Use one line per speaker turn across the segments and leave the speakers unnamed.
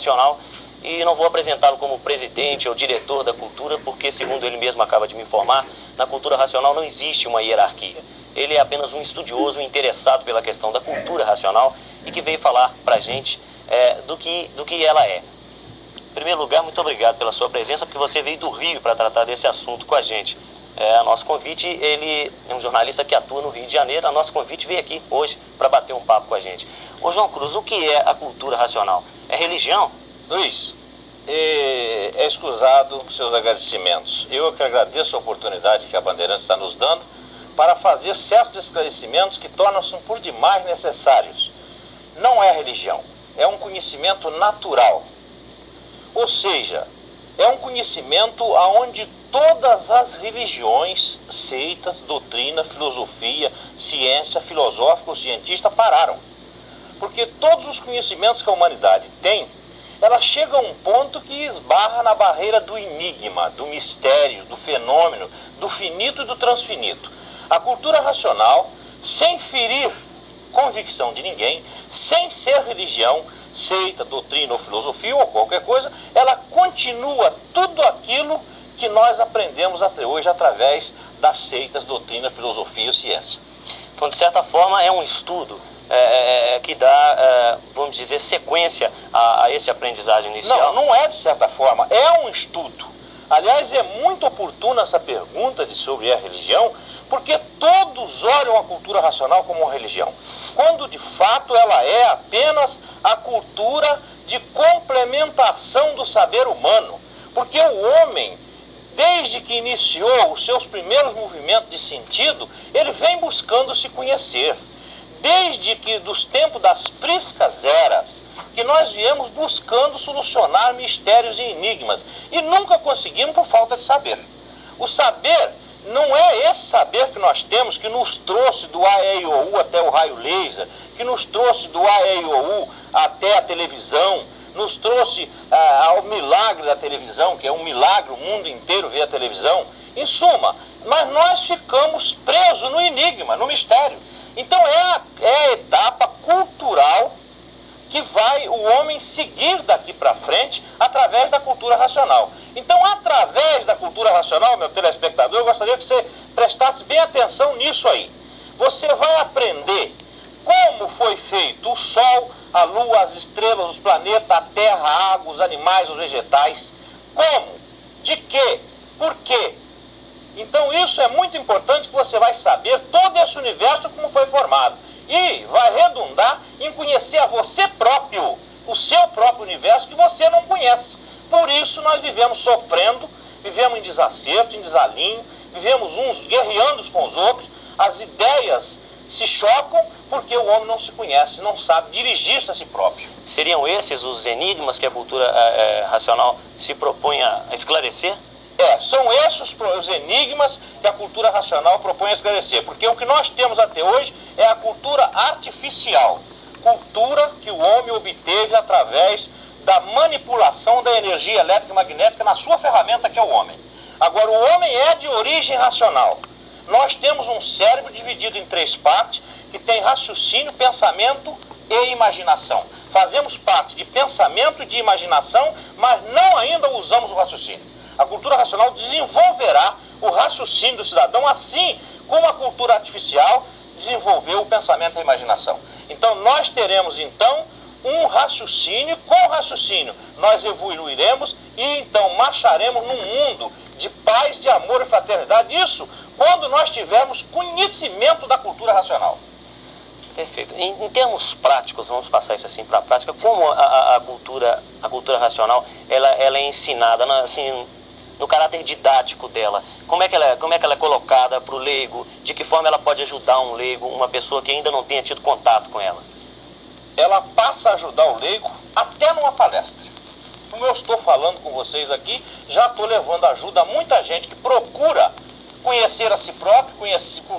racional, e não vou apresentá-lo como presidente ou diretor da cultura, porque, segundo ele mesmo acaba de me informar, na cultura racional não existe uma hierarquia. Ele é apenas um estudioso interessado pela questão da cultura racional e que veio falar pra gente do que ela é. Em primeiro lugar, muito obrigado pela sua presença, porque você veio do Rio para tratar desse assunto com a gente. A nosso convite, ele é um jornalista que atua no Rio de Janeiro, a nosso convite veio aqui hoje para bater um papo com a gente. Ô João Cruz, o que é a cultura racional? É religião?
Luiz, é escusado seus agradecimentos. Eu que agradeço a oportunidade que a Bandeirantes está nos dando para fazer certos esclarecimentos que tornam-se por demais necessários. Não é religião, é um conhecimento natural. Ou seja, é um conhecimento aonde todas as religiões, seitas, doutrina, filosofia, ciência, filosófico, cientista pararam. Porque todos os conhecimentos que a humanidade tem, ela chega a um ponto que esbarra na barreira do enigma, do mistério, do fenômeno, do finito e do transfinito. A cultura racional, sem ferir convicção de ninguém, sem ser religião, seita, doutrina ou filosofia ou qualquer coisa, ela continua tudo aquilo que nós aprendemos até hoje através das seitas, doutrina, filosofia ou ciência.
Então, de certa forma, é um estudo que dá, vamos dizer, sequência a esse aprendizagem inicial.
Não é de certa forma, é um estudo. Aliás, é muito oportuna essa pergunta sobre a religião, porque todos olham a cultura racional como uma religião, quando de fato ela é apenas a cultura de complementação do saber humano. Porque o homem, desde que iniciou os seus primeiros movimentos de sentido, ele vem buscando se conhecer. Desde que dos tempos das priscas eras, que nós viemos buscando solucionar mistérios e enigmas, e nunca conseguimos por falta de saber. O saber não é esse saber que nós temos, que nos trouxe do A, E, I, O, U até o raio laser, que nos trouxe do A, E, I, O, U até a televisão, nos trouxe ao milagre da televisão, que é um milagre, o mundo inteiro vê a televisão. Em suma, mas nós ficamos presos no enigma, no mistério. Então é a etapa cultural que vai o homem seguir daqui para frente através da cultura racional. Então, através da cultura racional, meu telespectador, eu gostaria que você prestasse bem atenção nisso aí. Você vai aprender como foi feito o Sol, a Lua, as estrelas, os planetas, a Terra, a água, os animais, os vegetais. Como? De quê? Por quê? Então isso é muito importante, que você vai saber todo esse universo como foi formado. E vai redundar em conhecer a você próprio, o seu próprio universo que você não conhece. Por isso nós vivemos sofrendo, vivemos em desacerto, em desalinho, vivemos uns guerreando com os outros, as ideias se chocam porque o homem não se conhece, não sabe dirigir-se a si próprio.
Seriam esses os enigmas que a cultura racional se propõe a esclarecer?
São esses os enigmas que a cultura racional propõe a esclarecer, porque o que nós temos até hoje é a cultura artificial, cultura que o homem obteve através da manipulação da energia elétrica e magnética na sua ferramenta, que é o homem. Agora, o homem é de origem racional. Nós temos um cérebro dividido em 3 partes, que tem raciocínio, pensamento e imaginação. Fazemos parte de pensamento e de imaginação, mas não ainda usamos o raciocínio. A cultura racional desenvolverá o raciocínio do cidadão, assim como a cultura artificial desenvolveu o pensamento e a imaginação. Então nós teremos então um raciocínio, com o raciocínio nós evoluiremos e então marcharemos num mundo de paz, de amor e fraternidade. Isso quando nós tivermos conhecimento da cultura racional.
Perfeito. Em termos práticos, vamos passar isso assim para a prática, como a cultura racional ela é ensinada assim, no caráter didático dela? Como é que ela é colocada para o leigo? De que forma ela pode ajudar um leigo, uma pessoa que ainda não tenha tido contato com ela?
Ela passa a ajudar o leigo até numa palestra. Como eu estou falando com vocês aqui, já estou levando ajuda a muita gente que procura conhecer a si próprio,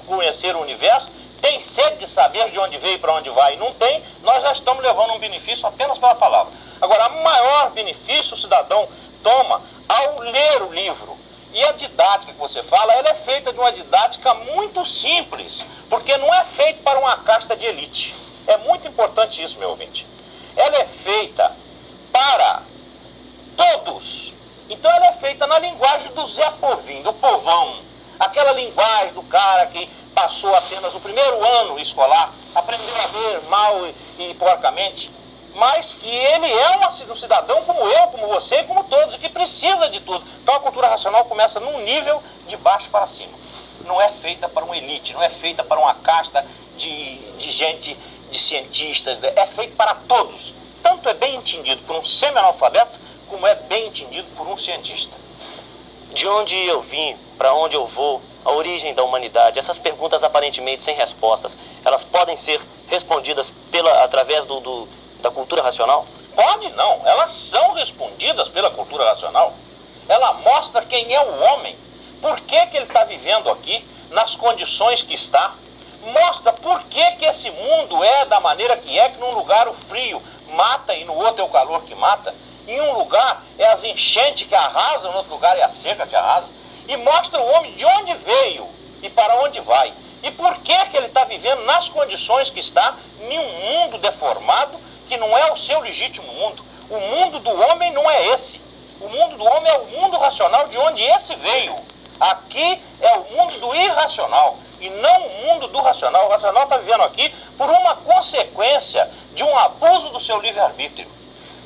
conhecer o universo, tem sede de saber de onde veio e para onde vai e não tem, nós já estamos levando um benefício apenas pela palavra. Agora, o maior benefício o cidadão toma ao ler o livro. E a didática que você fala, ela é feita de uma didática muito simples, porque não é feita para uma casta de elite. É muito importante isso, meu ouvinte. Ela é feita para do Zé Povinho, do povão, aquela linguagem do cara que passou apenas o primeiro ano escolar, aprendeu a ler mal e porcamente, mas que ele é um cidadão como eu, como você e como todos, e que precisa de tudo. Então a cultura racional começa num nível de baixo para cima. Não é feita para uma elite, não é feita para uma casta de gente, de cientistas, é feito para todos. Tanto é bem entendido por um semi-analfabeto, como é bem entendido por um cientista.
De onde eu vim, para onde eu vou, a origem da humanidade, essas perguntas aparentemente sem respostas, elas podem ser respondidas através da cultura racional?
Pode não, elas são respondidas pela cultura racional. Ela mostra quem é o homem, por que ele está vivendo aqui, nas condições que está. Mostra por que esse mundo é da maneira que num lugar o frio mata e no outro é o calor que mata. Em um lugar é as enchentes que arrasam, no outro lugar é a seca que arrasa. E mostra o homem de onde veio e para onde vai. E por que ele está vivendo nas condições que está, em um mundo deformado, que não é o seu legítimo mundo. O mundo do homem não é esse. O mundo do homem é o mundo racional de onde esse veio. Aqui é o mundo do irracional e não o mundo do racional. O racional está vivendo aqui por uma consequência de um abuso do seu livre-arbítrio.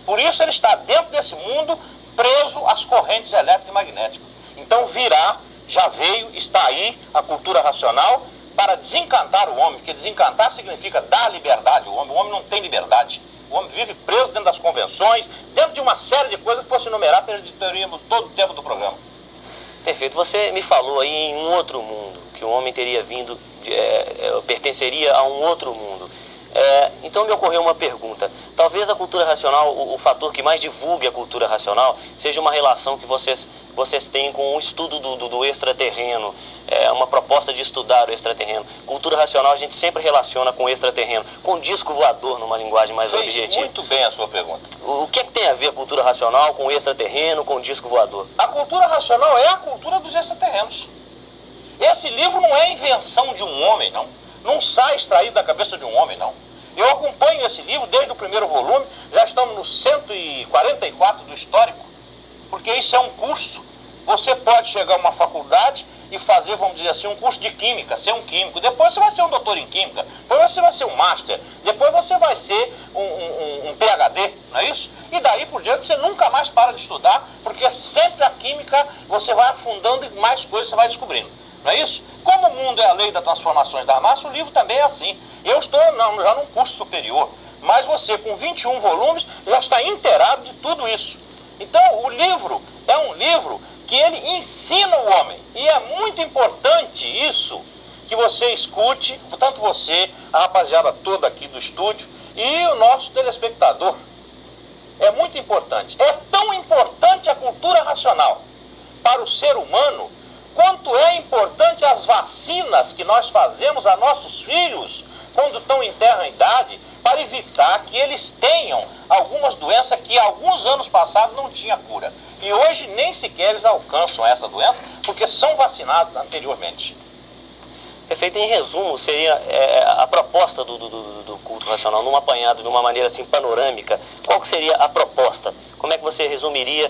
Por isso ele está dentro desse mundo preso às correntes elétricas e magnéticas. Então virá, já veio, está aí a cultura racional para desencantar o homem, porque desencantar significa dar liberdade ao homem. O homem não tem liberdade. O homem vive preso dentro das convenções, dentro de uma série de coisas que fosse enumerar, perderíamos todo o tempo do programa.
Perfeito. Você me falou aí em um outro mundo, que o homem teria vindo, pertenceria a um outro mundo. Então me ocorreu uma pergunta. Talvez a cultura racional, o fator que mais divulgue a cultura racional, seja uma relação que vocês têm com o estudo do extraterreno, uma proposta de estudar o extraterreno. Cultura racional a gente sempre relaciona com o extraterreno, com disco voador numa linguagem mais objetiva.
Muito bem a sua pergunta.
O que é que tem a ver a cultura racional com o extraterreno, com o disco voador?
A cultura racional é a cultura dos extraterrenos. Esse livro não é invenção de um homem, não. Não sai extraído da cabeça de um homem, não. Eu acompanho esse livro desde o primeiro volume, já estamos no 144 do histórico, porque isso é um curso. Você pode chegar a uma faculdade e fazer, vamos dizer assim, um curso de química, ser um químico. Depois você vai ser um doutor em química, depois você vai ser um master, depois você vai ser um PhD, não é isso? E daí por diante você nunca mais para de estudar, porque sempre a química você vai afundando e mais coisas você vai descobrindo, não é isso? Como o mundo é a lei das transformações da massa, o livro também é assim. Eu estou já num curso superior, mas você com 21 volumes já está inteirado de tudo isso. Então o livro é um livro que ele ensina o homem. E é muito importante isso, que você escute, tanto você, a rapaziada toda aqui do estúdio e o nosso telespectador. É muito importante. É tão importante a cultura racional para o ser humano, quanto é importante as vacinas que nós fazemos a nossos filhos quando estão em terra idade, para evitar que eles tenham algumas doenças que alguns anos passados não tinha cura. E hoje nem sequer eles alcançam essa doença, porque são vacinados anteriormente.
Perfeito. Em resumo, seria a proposta do culto racional, num apanhado, de uma maneira assim panorâmica, qual que seria a proposta? Como é que você resumiria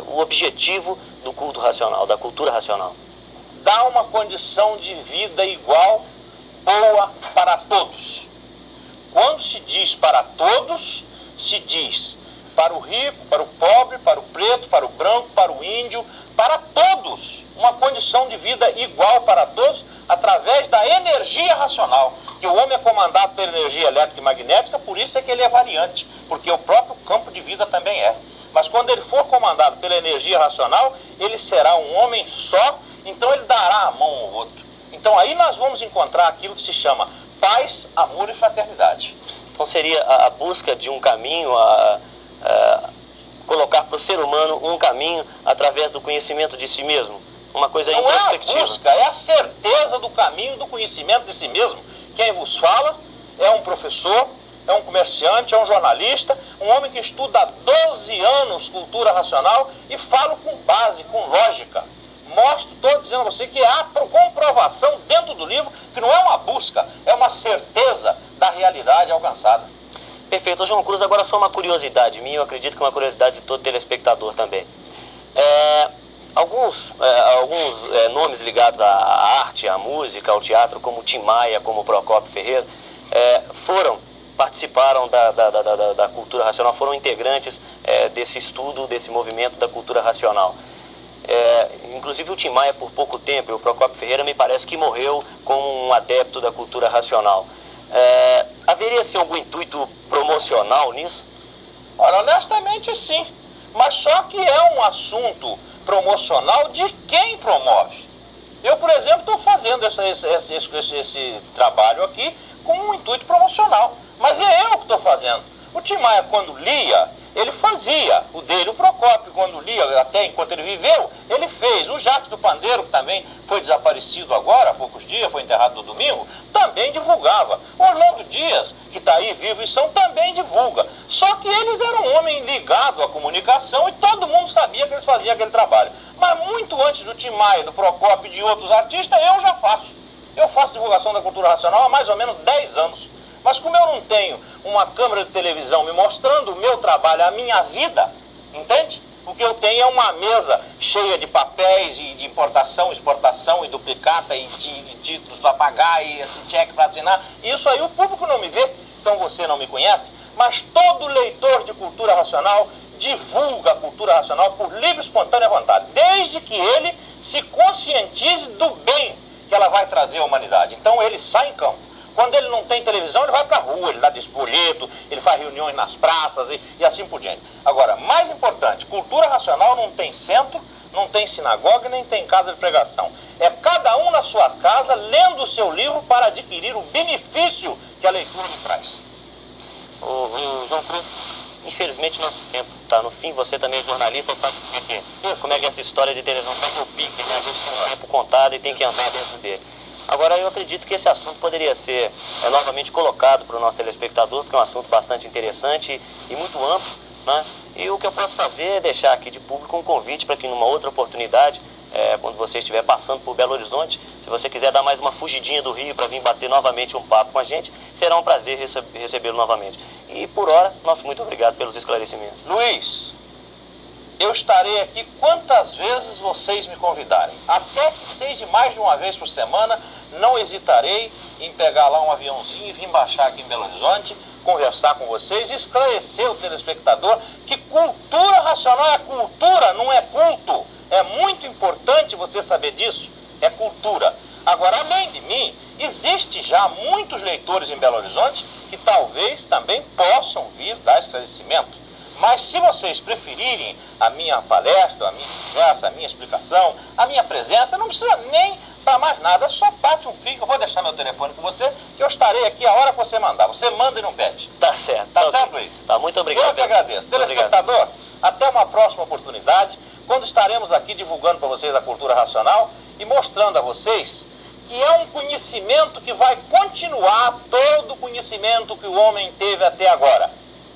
o objetivo do culto racional, da cultura racional?
Dar uma condição de vida igual, boa para todos. Quando se diz para todos, se diz para o rico, para o pobre, para o preto, para o branco, para o índio, para todos. Uma condição de vida igual para todos através da energia racional. Que o homem é comandado pela energia elétrica e magnética, por isso é que ele é variante, porque o próprio campo de vida também é. Mas quando ele for comandado pela energia racional, ele será um homem só, então ele dará a mão ao outro. Então aí nós vamos encontrar aquilo que se chama paz, amor e fraternidade.
Então seria a busca de um caminho, colocar para o ser humano um caminho através do conhecimento de si mesmo. Uma coisa introspectiva.
Não é a busca, é a certeza do caminho do conhecimento de si mesmo. Quem vos fala é um professor, é um comerciante, é um jornalista, um homem que estuda há 12 anos cultura racional e fala com base, com lógica. Estou dizendo a você que há comprovação dentro do livro que não é uma busca, é uma certeza da realidade alcançada.
Perfeito. João Cruz, agora só uma curiosidade minha, eu acredito que é uma curiosidade de todo telespectador também. alguns nomes ligados à arte, à música, ao teatro, como Tim Maia, como Procópio Ferreira, participaram da cultura racional, foram integrantes desse estudo, desse movimento da cultura racional. Inclusive o Tim Maia por pouco tempo, e o Procópio Ferreira me parece que morreu como um adepto da cultura racional. Haveria sim algum intuito promocional nisso?
Ora, honestamente sim, mas só que é um assunto promocional de quem promove. Eu, por exemplo, estou fazendo esse trabalho aqui com um intuito promocional, mas é eu que estou fazendo. O Tim Maia, quando lia, ele fazia o dele. O Procópio, quando lia, até enquanto ele viveu, ele fez. O Jacques do Pandeiro, que também foi desaparecido agora, há poucos dias, foi enterrado no domingo, também divulgava. O Orlando Dias, que está aí vivo e são, também divulga. Só que eles eram um homem ligado à comunicação e todo mundo sabia que eles faziam aquele trabalho. Mas muito antes do Tim Maia, do Procópio e de outros artistas, eu já faço. Eu faço divulgação da cultura racional há mais ou menos 10 anos. Mas como eu não tenho uma câmera de televisão me mostrando o meu trabalho, a minha vida, entende? O que eu tenho é uma mesa cheia de papéis e de importação, exportação e duplicata e de títulos para pagar e esse cheque para assinar. Isso aí o público não me vê, então você não me conhece, mas todo leitor de cultura racional divulga a cultura racional por livre e espontânea vontade, desde que ele se conscientize do bem que ela vai trazer à humanidade. Então ele sai em campo. Quando ele não tem televisão, ele vai para a rua, ele dá despolheto, ele faz reuniões nas praças e assim por diante. Agora, mais importante, cultura racional não tem centro, não tem sinagoga, nem tem casa de pregação. É cada um na sua casa lendo o seu livro para adquirir o benefício que a leitura lhe traz.
João Cruz, infelizmente nosso tempo está no fim. Você também é jornalista, sabe como é que essa história de televisão está no pique, né? A gente tem um tempo contado e tem que andar dentro dele. Agora, eu acredito que esse assunto poderia ser novamente colocado para o nosso telespectador, porque é um assunto bastante interessante e muito amplo, né? E o que eu posso fazer é deixar aqui de público um convite para que numa outra oportunidade, quando você estiver passando por Belo Horizonte, se você quiser dar mais uma fugidinha do Rio para vir bater novamente um papo com a gente, será um prazer recebê-lo novamente. E por hora, nosso muito obrigado pelos esclarecimentos.
Luiz, eu estarei aqui quantas vezes vocês me convidarem. Até que seja mais de uma vez por semana, não hesitarei em pegar lá um aviãozinho e vir baixar aqui em Belo Horizonte, conversar com vocês e esclarecer o telespectador que cultura racional é cultura, não é culto. É muito importante você saber disso. É cultura. Agora, além de mim, existe já muitos leitores em Belo Horizonte que talvez também possam vir dar esclarecimento. Mas se vocês preferirem a minha palestra, a minha conversa, a minha explicação, a minha presença, não precisa nem para mais nada, só bate um fio. Eu vou deixar meu telefone com você, que eu estarei aqui a hora que você mandar. Você manda e não pede.
Tá certo.
Tá certo, Luiz?
Tá, muito obrigado.
Eu que agradeço. Telespectador, até uma próxima oportunidade, quando estaremos aqui divulgando para vocês a cultura racional e mostrando a vocês que é um conhecimento que vai continuar todo o conhecimento que o homem teve até agora.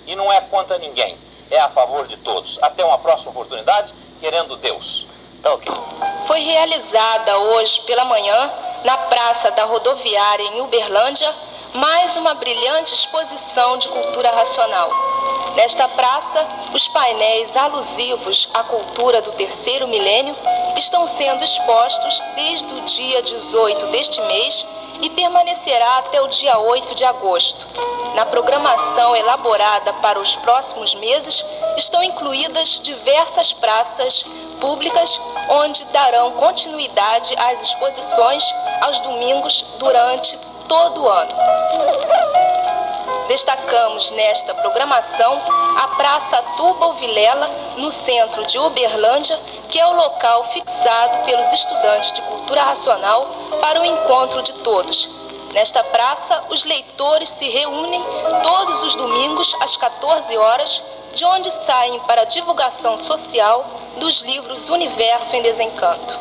E não é contra ninguém, é a favor de todos. Até uma próxima oportunidade, querendo Deus.
Tá ok.
Foi realizada hoje pela manhã, na Praça da Rodoviária em Uberlândia, mais uma brilhante exposição de cultura racional. Nesta praça, os painéis alusivos à cultura do terceiro milênio estão sendo expostos desde o dia 18 deste mês e permanecerá até o dia 8 de agosto. Na programação elaborada para os próximos meses, estão incluídas diversas praças públicas onde darão continuidade às exposições aos domingos durante todo o ano. Destacamos nesta programação a Praça Tubal Vilela, no centro de Uberlândia, que é o local fixado pelos estudantes de cultura racional para o encontro de todos. Nesta praça, os leitores se reúnem todos os domingos às 14 horas, de onde saem para a divulgação social dos livros Universo em Desencanto.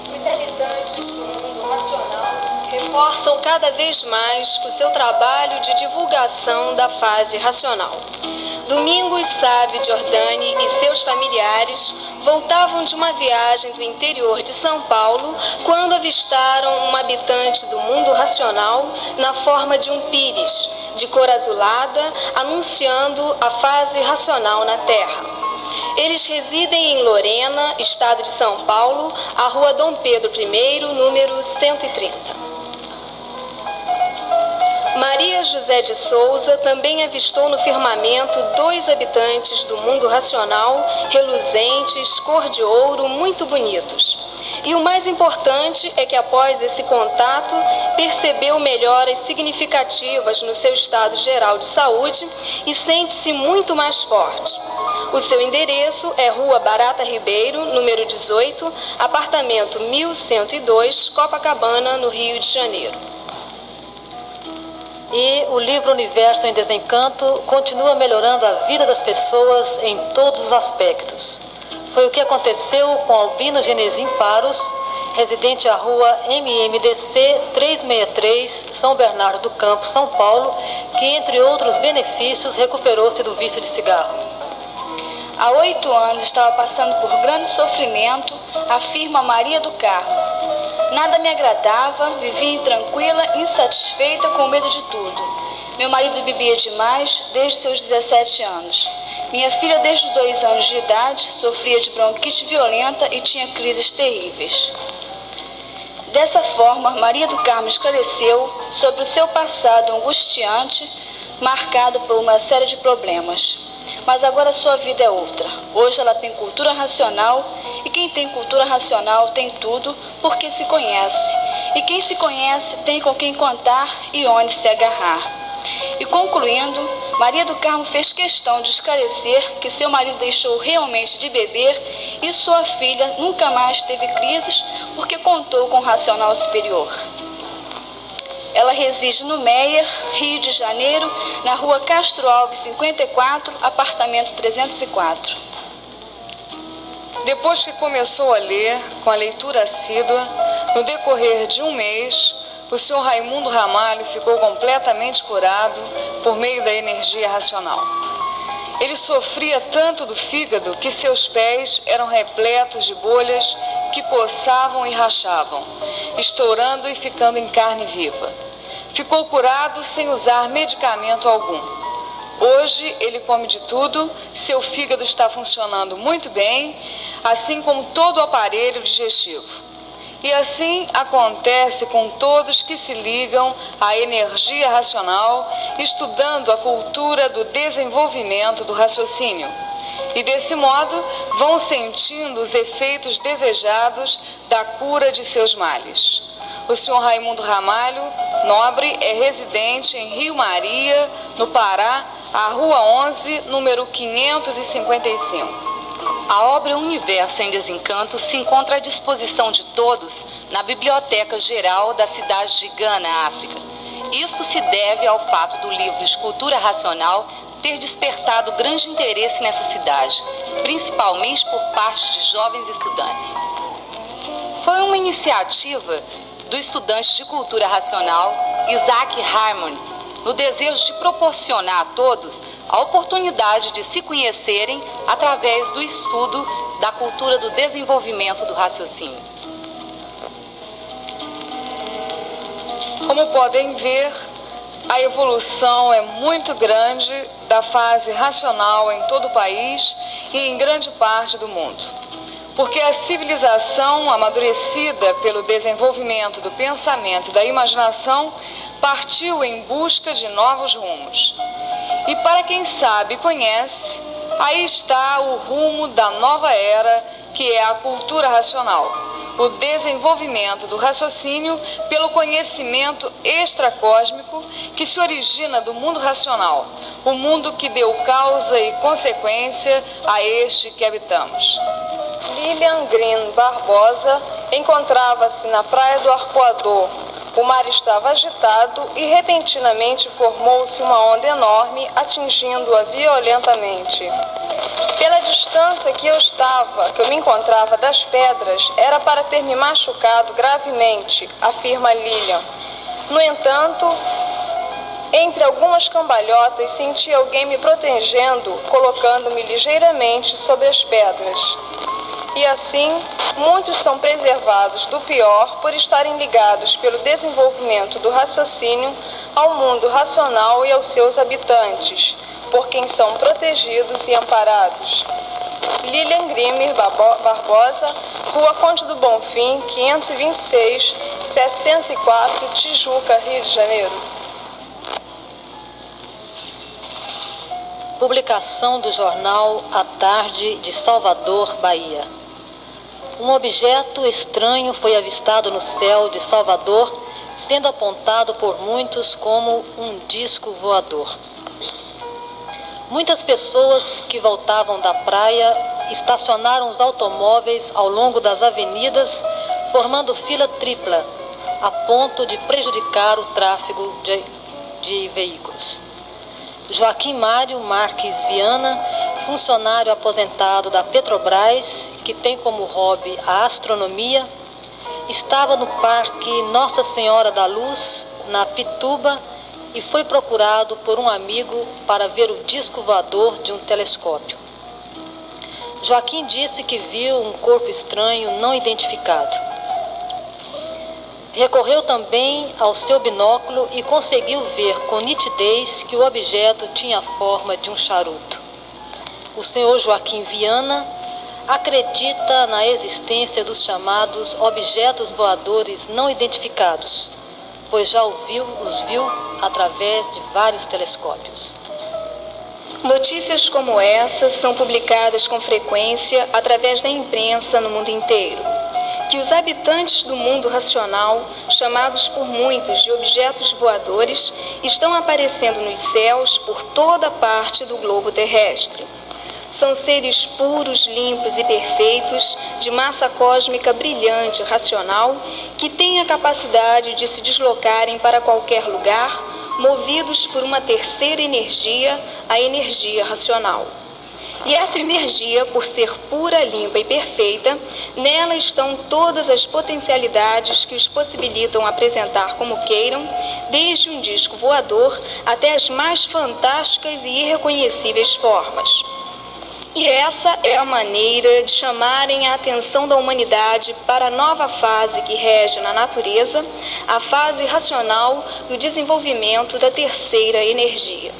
Os habitantes do mundo racional reforçam cada vez mais o seu trabalho de divulgação da fase racional. Domingos Sávio Giordani e seus familiares voltavam de uma viagem do interior de São Paulo quando avistaram um habitante do mundo racional na forma de um pires, de cor azulada, anunciando a fase racional na Terra. Eles residem em Lorena, estado de São Paulo, a rua Dom Pedro I, número 130. Maria José de Souza também avistou no firmamento 2 habitantes do mundo racional, reluzentes, cor de ouro, muito bonitos. E o mais importante é que após esse contato, percebeu melhoras significativas no seu estado geral de saúde e sente-se muito mais forte. O seu endereço é Rua Barata Ribeiro, número 18, apartamento 1102, Copacabana, no Rio de Janeiro.
E o livro Universo em Desencanto continua melhorando a vida das pessoas em todos os aspectos. Foi o que aconteceu com Albino Genesim Paros, residente à rua MMDC 363, São Bernardo do Campo, São Paulo, que, entre outros benefícios, recuperou-se do vício de cigarro.
Há 8 anos estava passando por grande sofrimento, afirma Maria do Carmo. Nada me agradava, vivia intranquila, insatisfeita, com medo de tudo. Meu marido bebia demais desde seus 17 anos. Minha filha, desde os 2 anos de idade, sofria de bronquite violenta e tinha crises terríveis. Dessa forma, Maria do Carmo esclareceu sobre o seu passado angustiante, marcado por uma série de problemas. Mas agora sua vida é outra. Hoje ela tem cultura racional, e quem tem cultura racional tem tudo porque se conhece. E quem se conhece tem com quem contar e onde se agarrar. E concluindo, Maria do Carmo fez questão de esclarecer que seu marido deixou realmente de beber e sua filha nunca mais teve crises porque contou com um racional superior. Ela reside no Meier, Rio de Janeiro, na rua Castro Alves 54, apartamento 304.
Depois que começou a ler, com a leitura assídua, no decorrer de 1 mês, o Sr. Raimundo Ramalho ficou completamente curado por meio da energia racional. Ele sofria tanto do fígado que seus pés eram repletos de bolhas que coçavam e rachavam, estourando e ficando em carne viva. Ficou curado sem usar medicamento algum. Hoje ele come de tudo, seu fígado está funcionando muito bem, assim como todo o aparelho digestivo. E assim acontece com todos que se ligam à energia racional, estudando a cultura do desenvolvimento do raciocínio. E desse modo vão sentindo os efeitos desejados da cura de seus males. O Sr. Raimundo Ramalho, nobre, é residente em Rio Maria, no Pará, a Rua 11, número 555.
A obra Universo em Desencanto se encontra à disposição de todos na Biblioteca Geral da cidade de Gana, África. Isto se deve ao fato do livro Escultura Racional ter despertado grande interesse nessa cidade, principalmente por parte de jovens estudantes. Foi uma iniciativa do estudante de cultura racional, Isaac Harmon, no desejo de proporcionar a todos a oportunidade de se conhecerem através do estudo da cultura do desenvolvimento do raciocínio.
Como podem ver, a evolução é muito grande da fase racional em todo o país e em grande parte do mundo. Porque a civilização, amadurecida pelo desenvolvimento do pensamento e da imaginação, partiu em busca de novos rumos. E para quem sabe e conhece, aí está o rumo da nova era, que é a cultura racional, o desenvolvimento do raciocínio pelo conhecimento extracósmico que se origina do mundo racional, o mundo que deu causa e consequência a este que habitamos.
Lilian Green Barbosa encontrava-se na praia do Arpoador. O mar estava agitado e repentinamente formou-se uma onda enorme, atingindo-a violentamente. Pela distância que eu me encontrava das pedras, era para ter me machucado gravemente, afirma Lilian. No entanto, entre algumas cambalhotas, senti alguém me protegendo, colocando-me ligeiramente sobre as pedras. E assim, muitos são preservados do pior por estarem ligados pelo desenvolvimento do raciocínio ao mundo racional e aos seus habitantes, por quem são protegidos e amparados. Lilian Grimer Barbosa, Rua Conde do Bonfim, 526, 704, Tijuca, Rio de Janeiro.
Publicação do jornal A Tarde de Salvador, Bahia. Um objeto estranho foi avistado no céu de Salvador, sendo apontado por muitos como um disco voador. Muitas pessoas que voltavam da praia estacionaram os automóveis ao longo das avenidas, formando fila tripla, a ponto de prejudicar o tráfego de veículos. Joaquim Mário Marques Viana, funcionário aposentado da Petrobras, que tem como hobby a astronomia, estava no Parque Nossa Senhora da Luz, na Pituba, e foi procurado por um amigo para ver o disco voador de um telescópio. Joaquim disse que viu um corpo estranho não identificado. Recorreu também ao seu binóculo e conseguiu ver com nitidez que o objeto tinha a forma de um charuto. O senhor Joaquim Viana acredita na existência dos chamados objetos voadores não identificados, pois já os viu através de vários telescópios.
Notícias como essas são publicadas com frequência através da imprensa no mundo inteiro. Que os habitantes do mundo racional, chamados por muitos de objetos voadores, estão aparecendo nos céus por toda parte do globo terrestre. São seres puros, limpos e perfeitos, de massa cósmica brilhante, racional, que têm a capacidade de se deslocarem para qualquer lugar, movidos por uma terceira energia, a energia racional. E essa energia, por ser pura, limpa e perfeita, nela estão todas as potencialidades que os possibilitam apresentar como queiram, desde um disco voador até as mais fantásticas e irreconhecíveis formas. E essa é a maneira de chamarem a atenção da humanidade para a nova fase que rege na natureza, a fase racional do desenvolvimento da terceira energia.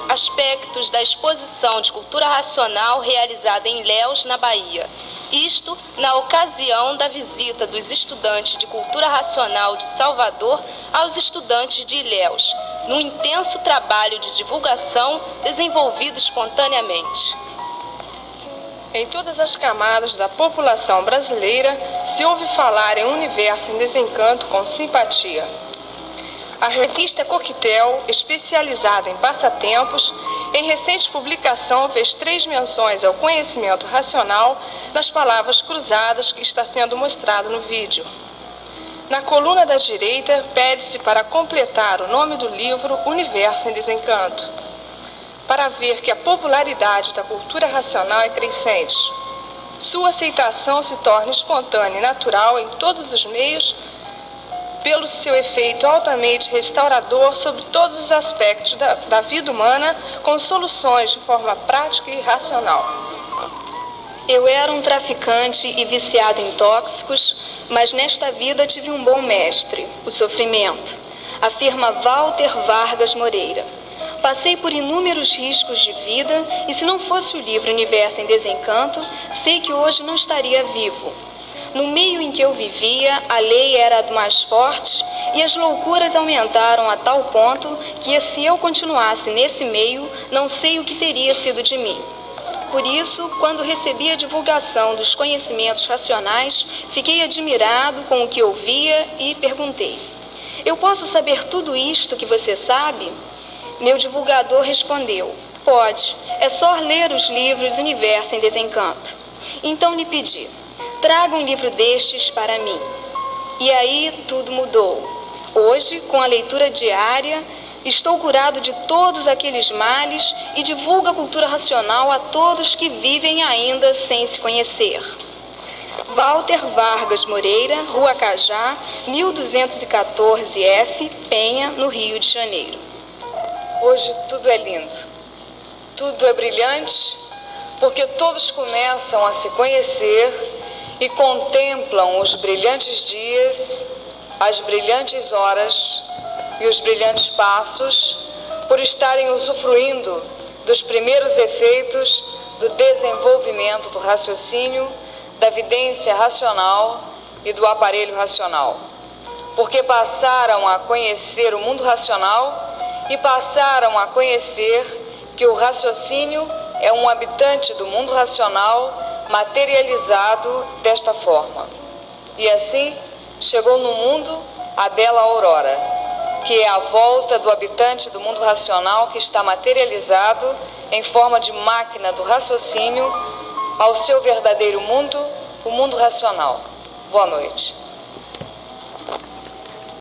Aspectos da exposição de cultura racional realizada em Ilhéus, na Bahia. Isto na ocasião da visita dos estudantes de cultura racional de Salvador aos estudantes de Ilhéus, no intenso trabalho de divulgação desenvolvido espontaneamente.
Em todas as camadas da população brasileira se ouve falar em um universo em desencanto com simpatia. A revista Coquetel, especializada em passatempos, em recente publicação fez 3 menções ao conhecimento racional nas palavras cruzadas que está sendo mostrado no vídeo. Na coluna da direita, pede-se para completar o nome do livro Universo em Desencanto, para ver que a popularidade da cultura racional é crescente. Sua aceitação se torna espontânea e natural em todos os meios, pelo seu efeito altamente restaurador sobre todos os aspectos da vida humana, com soluções de forma prática e racional.
Eu era um traficante e viciado em tóxicos, mas nesta vida tive um bom mestre, o sofrimento, afirma Walter Vargas Moreira. Passei por inúmeros riscos de vida e se não fosse o livro Universo em Desencanto, sei que hoje não estaria vivo. No meio em que eu vivia, a lei era a do mais forte e as loucuras aumentaram a tal ponto que, se eu continuasse nesse meio, não sei o que teria sido de mim. Por isso, quando recebi a divulgação dos conhecimentos racionais, fiquei admirado com o que ouvia e perguntei: eu posso saber tudo isto que você sabe? Meu divulgador respondeu: pode, é só ler os livros Universo em Desencanto. Então lhe pedi: traga um livro destes para mim. E aí tudo mudou. Hoje, com a leitura diária, estou curado de todos aqueles males e divulgo a cultura racional a todos que vivem ainda sem se conhecer. Walter Vargas Moreira, Rua Cajá, 1214F, Penha, no Rio de Janeiro.
Hoje tudo é lindo, tudo é brilhante, porque todos começam a se conhecer e contemplam os brilhantes dias, as brilhantes horas e os brilhantes passos, por estarem usufruindo dos primeiros efeitos do desenvolvimento do raciocínio, da vidência racional e do aparelho racional, porque passaram a conhecer o mundo racional e passaram a conhecer que o raciocínio é um habitante do mundo racional materializado desta forma. E assim chegou no mundo a bela aurora, que é a volta do habitante do mundo racional que está materializado em forma de máquina do raciocínio ao seu verdadeiro mundo, o mundo racional. Boa noite.